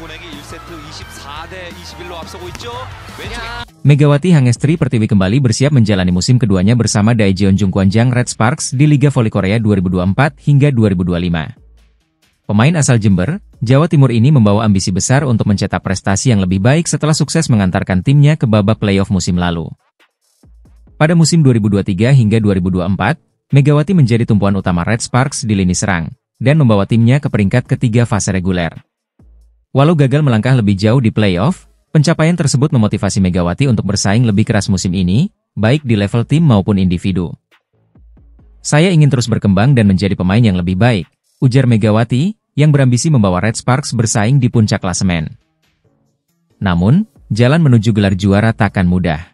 보내기 1세트 24대 21로 앞서고 있죠. Megawati Hangestri Pertiwi kembali bersiap menjalani musim keduanya bersama Daejeon Jungkwanjang Red Sparks di Liga Voli Korea 2024 hingga 2025. Pemain asal Jember, Jawa Timur ini membawa ambisi besar untuk mencetak prestasi yang lebih baik setelah sukses mengantarkan timnya ke babak playoff musim lalu. Pada musim 2023 hingga 2024, Megawati menjadi tumpuan utama Red Sparks di lini serang, dan membawa timnya ke peringkat ketiga fase reguler. Walau gagal melangkah lebih jauh di playoff, pencapaian tersebut memotivasi Megawati untuk bersaing lebih keras musim ini, baik di level tim maupun individu. "Saya ingin terus berkembang dan menjadi pemain yang lebih baik," ujar Megawati, yang berambisi membawa Red Sparks bersaing di puncak klasemen. Namun, jalan menuju gelar juara takkan mudah.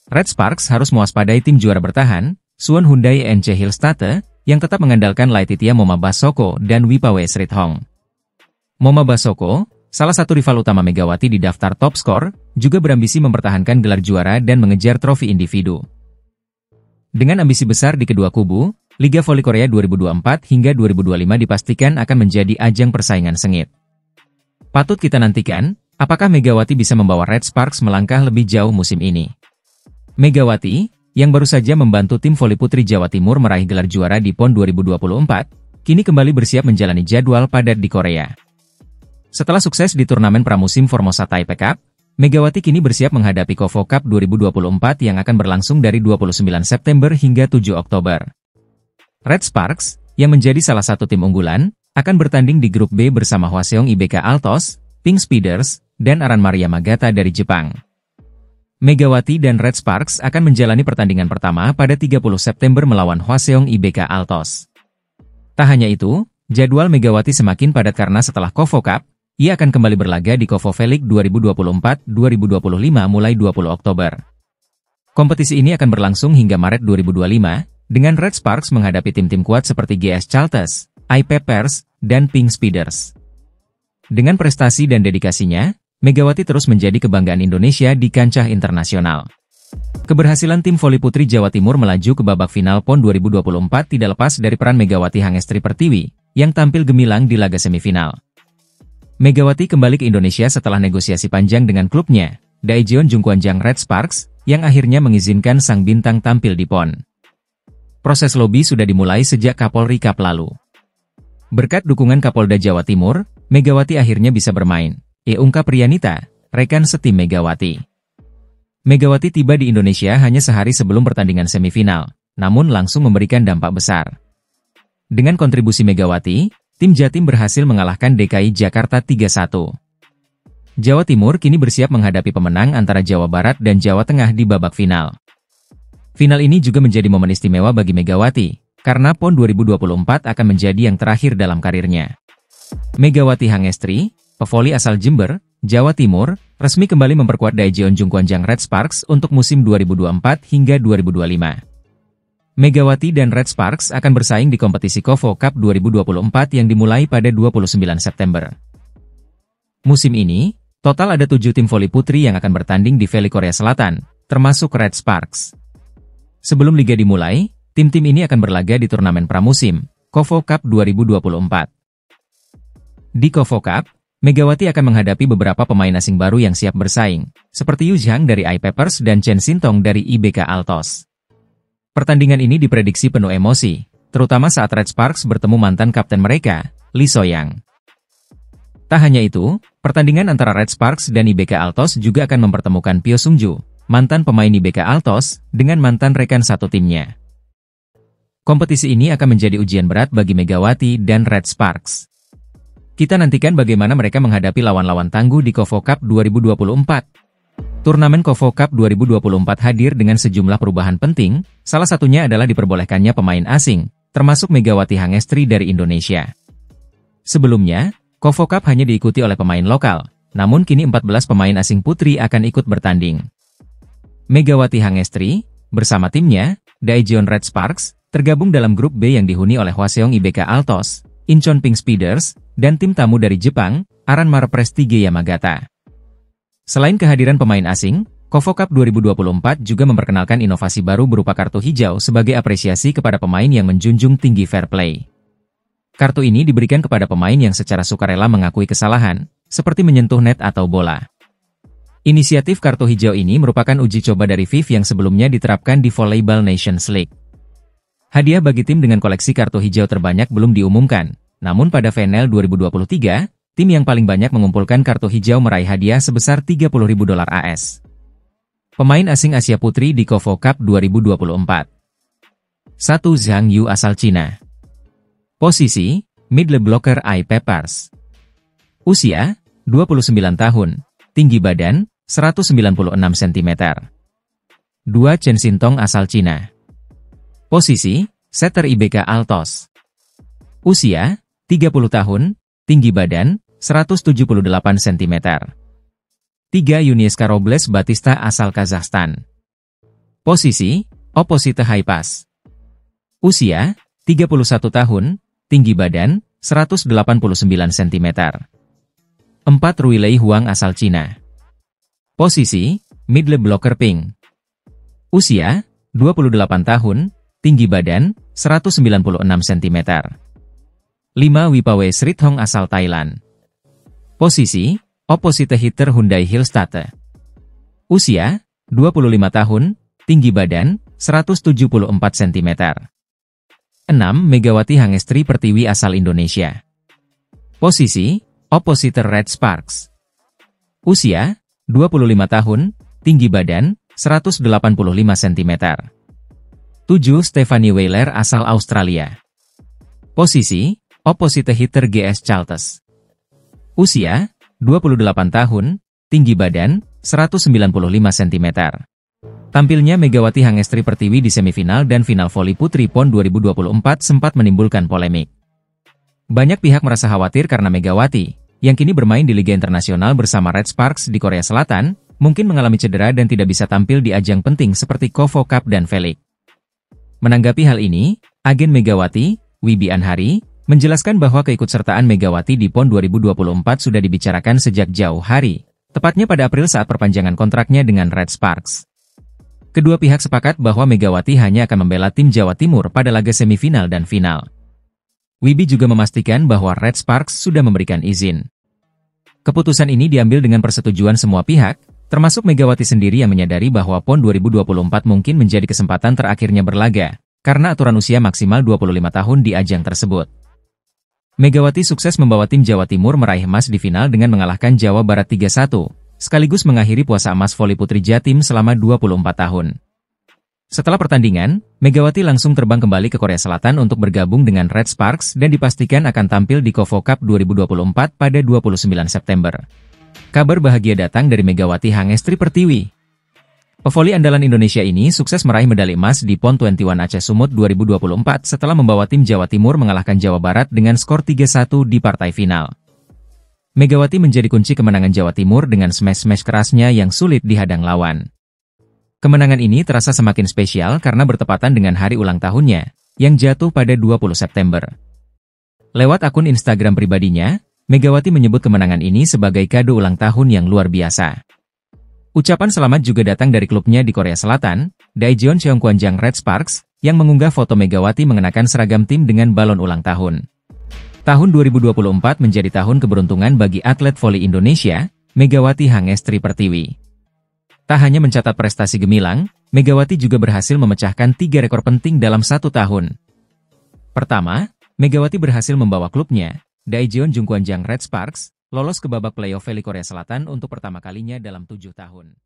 Red Sparks harus mewaspadai tim juara bertahan, Suwon Hyundai NC Hillstate, yang tetap mengandalkan Laetitia Moma Basoko dan Wipawe Srithong. Moma Basoko, salah satu rival utama Megawati di daftar top skor, juga berambisi mempertahankan gelar juara dan mengejar trofi individu. Dengan ambisi besar di kedua kubu, Liga Voli Korea 2024 hingga 2025 dipastikan akan menjadi ajang persaingan sengit. Patut kita nantikan, apakah Megawati bisa membawa Red Sparks melangkah lebih jauh musim ini. Megawati, yang baru saja membantu tim voli putri Jawa Timur meraih gelar juara di PON 2024, kini kembali bersiap menjalani jadwal padat di Korea. Setelah sukses di turnamen pramusim Formosa Taipei Cup, Megawati kini bersiap menghadapi KOFO Cup 2024 yang akan berlangsung dari 29 September hingga 7 Oktober. Red Sparks, yang menjadi salah satu tim unggulan, akan bertanding di grup B bersama Hwaseong IBK Altos, Pink Speeders, dan Aran Maria Magata dari Jepang. Megawati dan Red Sparks akan menjalani pertandingan pertama pada 30 September melawan Hwaseong IBK Altos. Tak hanya itu, jadwal Megawati semakin padat karena setelah KOFO Cup, ia akan kembali berlaga di KOFO V-League 2024-2025 mulai 20 Oktober. Kompetisi ini akan berlangsung hingga Maret 2025, dengan Red Sparks menghadapi tim-tim kuat seperti GS Chalters, IP Pers, dan Pink Speeders. Dengan prestasi dan dedikasinya, Megawati terus menjadi kebanggaan Indonesia di kancah internasional. Keberhasilan tim voli putri Jawa Timur melaju ke babak final PON 2024 tidak lepas dari peran Megawati Hangestri Pertiwi, yang tampil gemilang di laga semifinal. Megawati kembali ke Indonesia setelah negosiasi panjang dengan klubnya, Daejeon Jungkwanjang Red Sparks, yang akhirnya mengizinkan sang bintang tampil di PON. Proses lobi sudah dimulai sejak Kapolri Cup lalu. Berkat dukungan Kapolda Jawa Timur, Megawati akhirnya bisa bermain, ungkap Rianita, rekan setim Megawati. Megawati tiba di Indonesia hanya sehari sebelum pertandingan semifinal, namun langsung memberikan dampak besar. Dengan kontribusi Megawati, tim Jatim berhasil mengalahkan DKI Jakarta 3-1. Jawa Timur kini bersiap menghadapi pemenang antara Jawa Barat dan Jawa Tengah di babak final. Final ini juga menjadi momen istimewa bagi Megawati, karena PON 2024 akan menjadi yang terakhir dalam karirnya. Megawati Hangestri, pevoli asal Jember, Jawa Timur, resmi kembali memperkuat Daejeon Jungkwanjang Red Sparks untuk musim 2024 hingga 2025. Megawati dan Red Sparks akan bersaing di kompetisi KOFO Cup 2024 yang dimulai pada 29 September. Musim ini, total ada 7 tim voli putri yang akan bertanding di Voli Korea Selatan, termasuk Red Sparks. Sebelum liga dimulai, tim-tim ini akan berlaga di turnamen pramusim, KOFO Cup 2024. Di KOFO Cup, Megawati akan menghadapi beberapa pemain asing baru yang siap bersaing, seperti Yu Zhang dari IP Pers dan Chen Sintong dari IBK Altos. Pertandingan ini diprediksi penuh emosi, terutama saat Red Sparks bertemu mantan kapten mereka, Lee So-yang. Tak hanya itu, pertandingan antara Red Sparks dan IBK Altos juga akan mempertemukan Pyo Sung-ju, mantan pemain IBK Altos, dengan mantan rekan satu timnya. Kompetisi ini akan menjadi ujian berat bagi Megawati dan Red Sparks. Kita nantikan bagaimana mereka menghadapi lawan-lawan tangguh di KOFO Cup 2024. Turnamen KOFO Cup 2024 hadir dengan sejumlah perubahan penting, salah satunya adalah diperbolehkannya pemain asing, termasuk Megawati Hangestri dari Indonesia. Sebelumnya, KOFO Cup hanya diikuti oleh pemain lokal, namun kini 14 pemain asing putri akan ikut bertanding. Megawati Hangestri, bersama timnya, Daejeon Red Sparks, tergabung dalam grup B yang dihuni oleh Hwaseong IBK Altos, Incheon Pink Speeders, dan tim tamu dari Jepang, Aran Maria Prestige Yamagata. Selain kehadiran pemain asing, KOFO Cup 2024 juga memperkenalkan inovasi baru berupa kartu hijau sebagai apresiasi kepada pemain yang menjunjung tinggi fair play. Kartu ini diberikan kepada pemain yang secara sukarela mengakui kesalahan, seperti menyentuh net atau bola. Inisiatif kartu hijau ini merupakan uji coba dari FIF yang sebelumnya diterapkan di Volleyball Nations League. Hadiah bagi tim dengan koleksi kartu hijau terbanyak belum diumumkan, namun pada VNL 2023, tim yang paling banyak mengumpulkan kartu hijau meraih hadiah sebesar $30.000 AS. Pemain asing Asia Putri di KOFO Cup 2024. 1. Zhang Yu asal Cina. Posisi, middle blocker Eye Peppers. Usia, 29 tahun. Tinggi badan, 196 cm. 2. Chen Xintong asal Cina. Posisi, setter IBK Altos. Usia, 30 tahun. Tinggi badan, 178 cm. 3. Yunieska Robles Batista asal Kazakhstan. Posisi, opposite high pass. Usia, 31 tahun. Tinggi badan, 189 cm. 4. Ruilei Huang asal Cina. Posisi, middle blocker pink. Usia, 28 tahun, tinggi badan, 196 cm. 5. Wipawei Srithong asal Thailand. Posisi, opposite hitter Hyundai Hillstate. Usia, 25 tahun, tinggi badan, 174 cm. 6. Megawati Hangestri Pertiwi asal Indonesia. Posisi, opposite Red Sparks. Usia, 25 tahun, tinggi badan, 185 cm. 7. Stephanie Weiler asal Australia. Posisi, opposite hitter GS Chaltes. Usia, 28 tahun, tinggi badan, 195 cm. Tampilnya Megawati Hangestri Pertiwi di semifinal dan final voli putri PON 2024 sempat menimbulkan polemik. Banyak pihak merasa khawatir karena Megawati, yang kini bermain di Liga Internasional bersama Red Sparks di Korea Selatan, mungkin mengalami cedera dan tidak bisa tampil di ajang penting seperti KOFO Cup dan VLEAGUE. Menanggapi hal ini, agen Megawati, Wibi Anhari, menjelaskan bahwa keikutsertaan Megawati di PON 2024 sudah dibicarakan sejak jauh hari, tepatnya pada April saat perpanjangan kontraknya dengan Red Sparks. Kedua pihak sepakat bahwa Megawati hanya akan membela tim Jawa Timur pada laga semifinal dan final. Wibi juga memastikan bahwa Red Sparks sudah memberikan izin. Keputusan ini diambil dengan persetujuan semua pihak, termasuk Megawati sendiri yang menyadari bahwa PON 2024 mungkin menjadi kesempatan terakhirnya berlaga, karena aturan usia maksimal 25 tahun di ajang tersebut. Megawati sukses membawa tim Jawa Timur meraih emas di final dengan mengalahkan Jawa Barat 3-1, sekaligus mengakhiri puasa emas voli putri Jatim selama 24 tahun. Setelah pertandingan, Megawati langsung terbang kembali ke Korea Selatan untuk bergabung dengan Red Sparks dan dipastikan akan tampil di KOFO Cup 2024 pada 29 September. Kabar bahagia datang dari Megawati Hangestri Pertiwi. Pevoli andalan Indonesia ini sukses meraih medali emas di PON 21 Aceh Sumut 2024 setelah membawa tim Jawa Timur mengalahkan Jawa Barat dengan skor 3-1 di partai final. Megawati menjadi kunci kemenangan Jawa Timur dengan smash-smash kerasnya yang sulit dihadang lawan. Kemenangan ini terasa semakin spesial karena bertepatan dengan hari ulang tahunnya, yang jatuh pada 20 September. Lewat akun Instagram pribadinya, Megawati menyebut kemenangan ini sebagai kado ulang tahun yang luar biasa. Ucapan selamat juga datang dari klubnya di Korea Selatan, Daejeon Cheongkwanjang Red Sparks, yang mengunggah foto Megawati mengenakan seragam tim dengan balon ulang tahun. Tahun 2024 menjadi tahun keberuntungan bagi atlet voli Indonesia, Megawati Hangestri Pertiwi. Tak hanya mencatat prestasi gemilang, Megawati juga berhasil memecahkan 3 rekor penting dalam 1 tahun. Pertama, Megawati berhasil membawa klubnya, Daejeon Jungkwanjang Red Sparks, lolos ke babak playoff voli Korea Selatan untuk pertama kalinya dalam 7 tahun.